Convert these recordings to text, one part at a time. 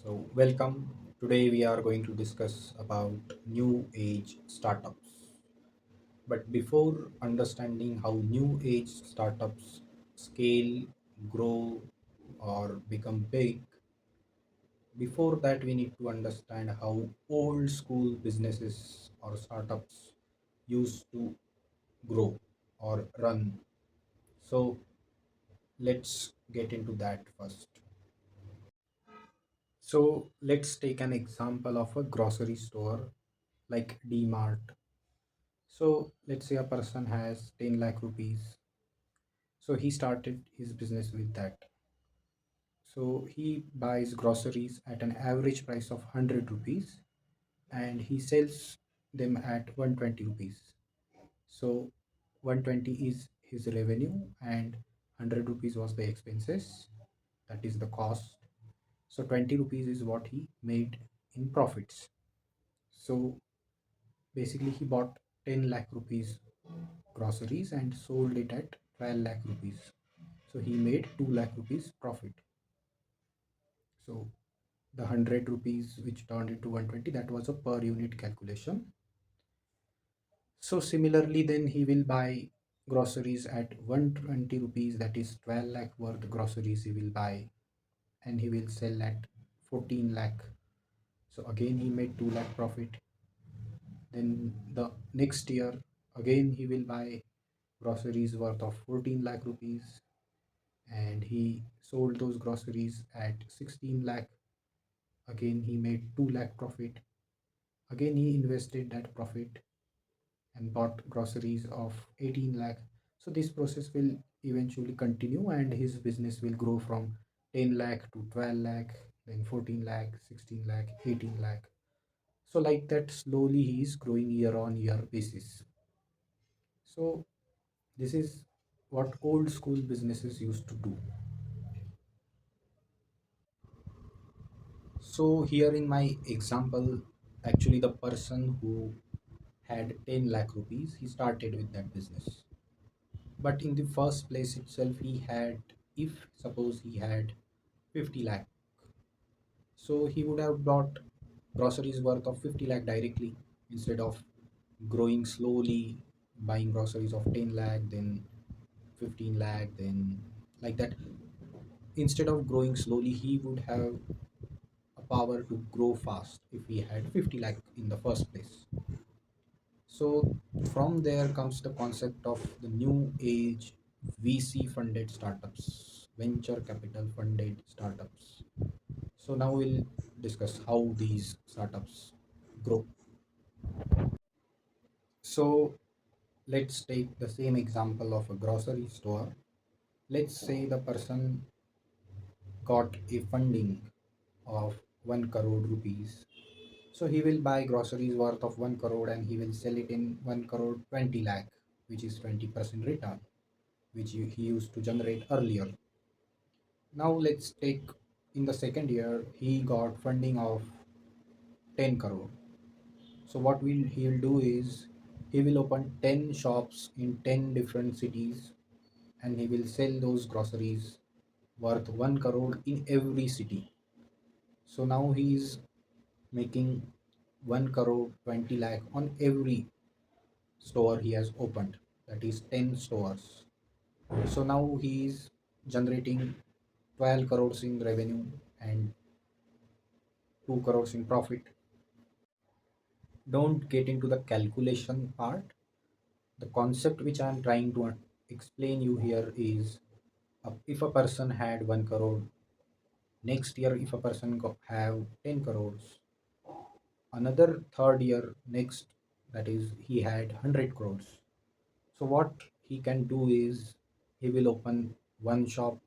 Welcome. Today we are going to discuss about new age startups. But before understanding how new age startups scale, grow, or become big, before that we need to understand how old school businesses or startups used to grow or run. So let's get into that first. So let's take an example of a grocery store like DMart. So let's say a person has 10 lakh rupees. So he started his business with that. So he buys groceries at an average price of 100 rupees and he sells them at 120 rupees. So 120 is his revenue and 100 rupees was the expenses. That is the cost. So 20 rupees is what he made in profits. So basically he bought 10 lakh rupees groceries and sold it at 12 lakh rupees. So he made 2 lakh rupees profit. So the 100 rupees which turned into 120, that was a per unit calculation. So similarly then he will buy groceries at 120 rupees, that is 12 lakh worth groceries he will buy, and he will sell at 14 lakh. So again he made 2 lakh profit. Then the next year again he will buy groceries worth of 14 lakh rupees and he sold those groceries at 16 lakh. Again he made 2 lakh profit. Again he invested that profit and bought groceries of 18 lakh. So this process will eventually continue and his business will grow from 10 lakh to 12 lakh, then 14 lakh, 16 lakh, 18 lakh. So like that slowly he is growing year on year basis. So this is what old school businesses used to do. So here in my example, actually the person who had 10 lakh rupees, he started with that business. But in the first place itself, he had, if suppose he had 50 lakh, so he would have bought groceries worth of 50 lakh directly instead of growing slowly, buying groceries of 10 lakh, then 15 lakh, then like that. Instead of growing slowly, he would have a power to grow fast if he had 50 lakh in the first place. So from there comes the concept of the new age VC funded startups, venture capital funded startups. So now we'll discuss how these startups grow. So let's take the same example of a grocery store. Let's say the person got a funding of 1 crore rupees. So he will buy groceries worth of 1 crore and he will sell it in 1 crore 20 lakh, which is 20% return, which he used to generate earlier. Now let's take in the second year, he got funding of 10 crore. So what he will do is he will open 10 shops in 10 different cities and he will sell those groceries worth 1 crore in every city. So now he is making 1 crore 20 lakh on every store he has opened, that is 10 stores. So now he is generating 12 crores in revenue and 2 crores in profit. Don't get into the calculation part. The concept which I am trying to explain you here is, if a person had 1 crore, next year if a person have 10 crores, another third year next, that is he had 100 crores. So what he can do is he will open one shop,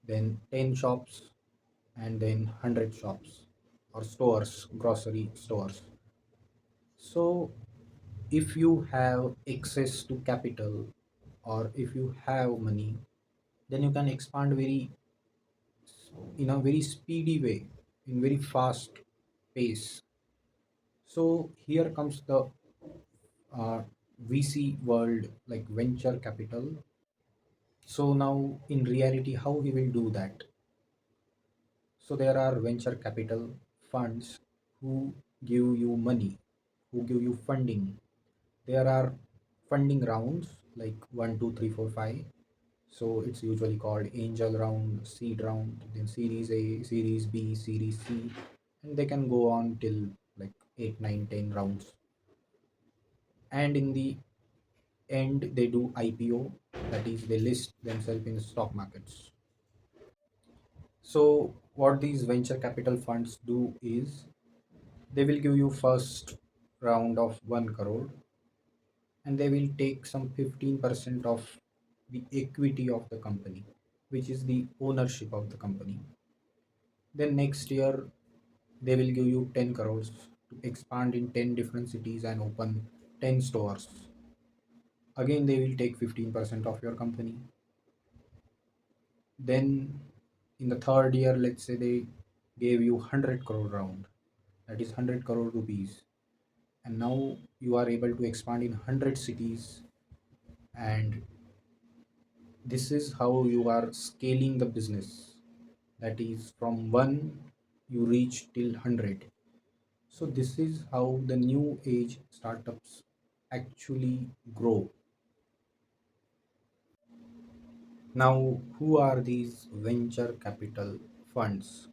then 10 shops, and then 100 shops or stores, grocery stores. So if you have access to capital or if you have money, then you can expand very in a very speedy way, in very fast pace. So here comes the VC world, like venture capital. So now in reality, how he will do that? So there are venture capital funds who give you money, who give you funding. There are funding rounds like 1, 2, 3, 4, 5. So it's usually called angel round, seed round, then series A, series B, series C, and they can go on till like 8, 9, 10 rounds. And in the end they do IPO, that is they list themselves in the stock markets. So what these venture capital funds do is they will give you first round of 1 crore, and they will take some 15% of the equity of the company, which is the ownership of the company. Then next year they will give you 10 crores to expand in 10 different cities and open 10 stores. Again they will take 15% of your company. Then in the third year, let's say they gave you 100 crore round, that is 100 crore rupees, and now you are able to expand in 100 cities. And this is how you are scaling the business, that is from 1 you reach till 100. So this is how the new age startups actually grow. Now who are these venture capital funds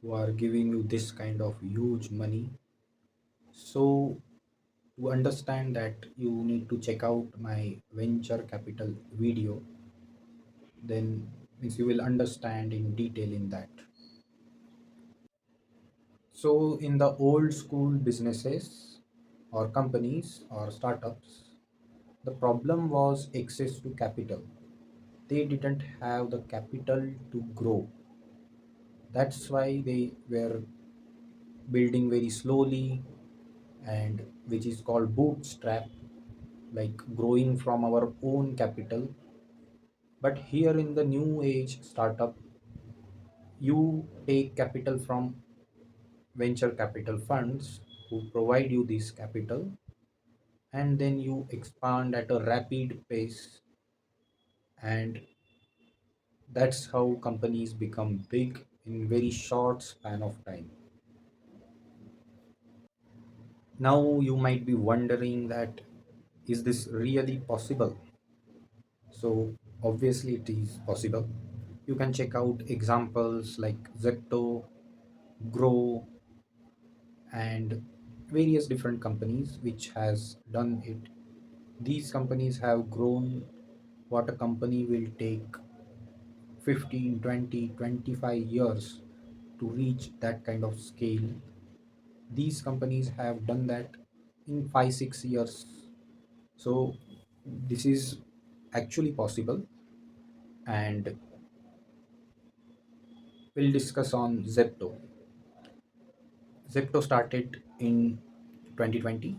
who are giving you this kind of huge money? So to understand that, you need to check out my venture capital video, then means you will understand in detail in that. So in the old school businesses or companies or startups, the problem was access to capital. They didn't have the capital to grow. That's why they were building very slowly, and which is called bootstrap, like growing from our own capital. But here in the new age startup, you take capital from venture capital funds who provide you this capital, and then you expand at a rapid pace, and that's how companies become big in very short span of time. Now you might be wondering that, is this really possible? So obviously it is possible. You can check out examples like Zepto, Grow, and various different companies which has done it. These companies have grown what a company will take 15, 20, 25 years to reach that kind of scale. These companies have done that in 5, 6 years. So this is actually possible. And we'll discuss on Zepto. Zepto started in 2020.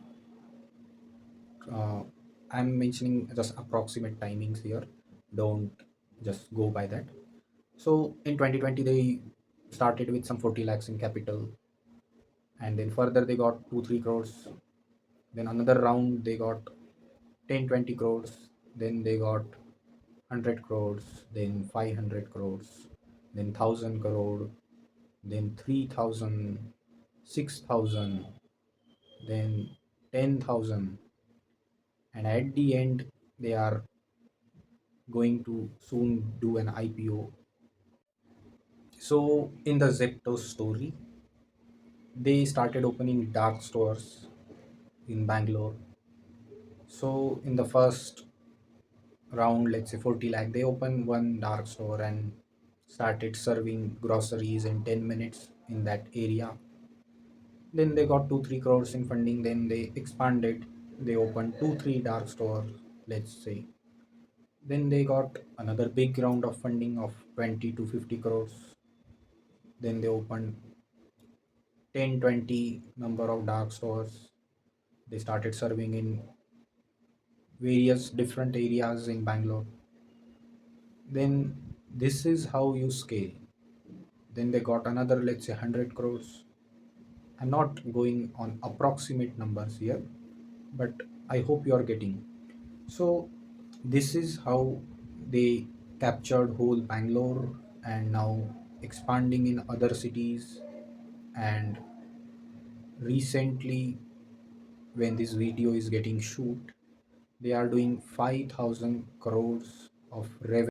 uh, I'm mentioning just approximate timings here, don't just go by that. So in 2020 they started with some 40 lakhs in capital, and then further they got 2, 3 crores. Then another round they got 10, 20 crores. Then they got 100 crores, then 500 crores, then 1000 crore, then 3000, 6000, then 10,000, and at the end they are going to soon do an IPO. So in the Zepto story, they started opening dark stores in Bangalore. So in the first round, let's say 40 lakh, they opened one dark store and started serving groceries in 10 minutes in that area. Then they got 2, 3 crores in funding. Then they expanded. They opened 2, 3 dark stores, let's say. Then they got another big round of funding of 20 to 50 crores. Then they opened 10, 20 number of dark stores. They started serving in various different areas in Bangalore. Then this is how you scale. Then they got another, let's say, 100 crores. I'm not going on approximate numbers here, but I hope you are getting. So this is how they captured whole Bangalore and now expanding in other cities. And recently, when this video is getting shoot, they are doing 5,000 crores of revenue